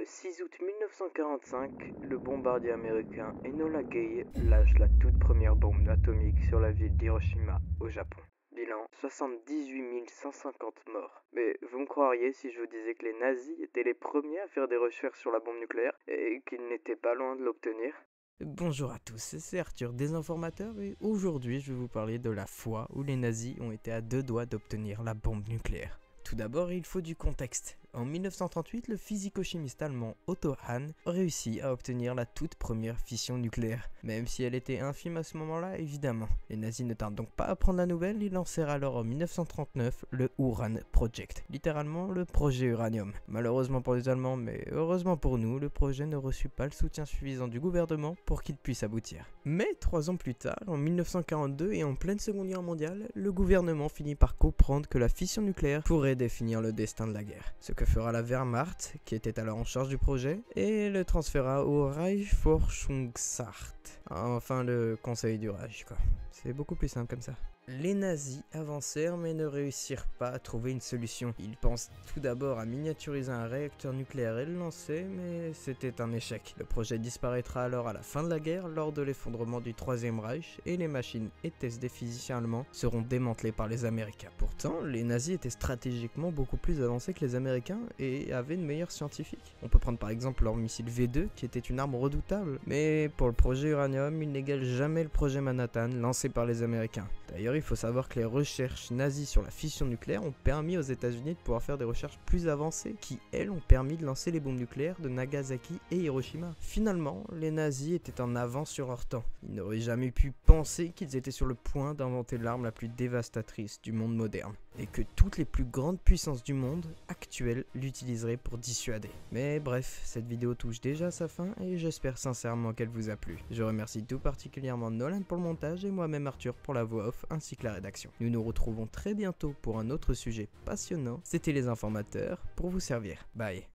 6 août 1945, le bombardier américain Enola Gay lâche la toute première bombe atomique sur la ville d'Hiroshima, au Japon. Bilan 78 150 morts. Mais vous me croiriez si je vous disais que les nazis étaient les premiers à faire des recherches sur la bombe nucléaire et qu'ils n'étaient pas loin de l'obtenir? Bonjour à tous, c'est Arthur, Désinformateur, et aujourd'hui je vais vous parler de la fois où les nazis ont été à deux doigts d'obtenir la bombe nucléaire. Tout d'abord, il faut du contexte. En 1938, le physico-chimiste allemand Otto Hahn réussit à obtenir la toute première fission nucléaire, même si elle était infime à ce moment-là, évidemment. Les nazis ne tardent donc pas à prendre la nouvelle, ils lancèrent alors en 1939 le Uran Project, littéralement le projet uranium. Malheureusement pour les Allemands, mais heureusement pour nous, le projet ne reçut pas le soutien suffisant du gouvernement pour qu'il puisse aboutir. Mais 3 ans plus tard, en 1942 et en pleine Seconde Guerre mondiale, le gouvernement finit par comprendre que la fission nucléaire pourrait définir le destin de la guerre. Ce que fera la Wehrmacht, qui était alors en charge du projet, et le transféra au Reichsforschungsrat. Enfin, le conseil du Reich, quoi. C'est beaucoup plus simple comme ça. Les nazis avancèrent mais ne réussirent pas à trouver une solution. Ils pensent tout d'abord à miniaturiser un réacteur nucléaire et le lancer, mais c'était un échec. Le projet disparaîtra alors à la fin de la guerre lors de l'effondrement du Troisième Reich et les machines et tests des physiciens allemands seront démantelés par les Américains. Pourtant, les nazis étaient stratégiquement beaucoup plus avancés que les Américains et avaient de meilleurs scientifiques. On peut prendre par exemple leur missile V2 qui était une arme redoutable, mais pour le projet uranium, il n'égale jamais le projet Manhattan lancé par les Américains. D'ailleurs, il faut savoir que les recherches nazies sur la fission nucléaire ont permis aux États-Unis de pouvoir faire des recherches plus avancées qui, elles, ont permis de lancer les bombes nucléaires de Nagasaki et Hiroshima. Finalement, les nazis étaient en avance sur leur temps. Ils n'auraient jamais pu penser qu'ils étaient sur le point d'inventer l'arme la plus dévastatrice du monde moderne et que toutes les plus grandes puissances du monde actuelles l'utiliseraient pour dissuader. Mais bref, cette vidéo touche déjà à sa fin et j'espère sincèrement qu'elle vous a plu. Je remercie tout particulièrement Nolan pour le montage et moi-même Arthur pour la voix off ainsi que la rédaction. Nous nous retrouvons très bientôt pour un autre sujet passionnant. C'était les informateurs pour vous servir. Bye.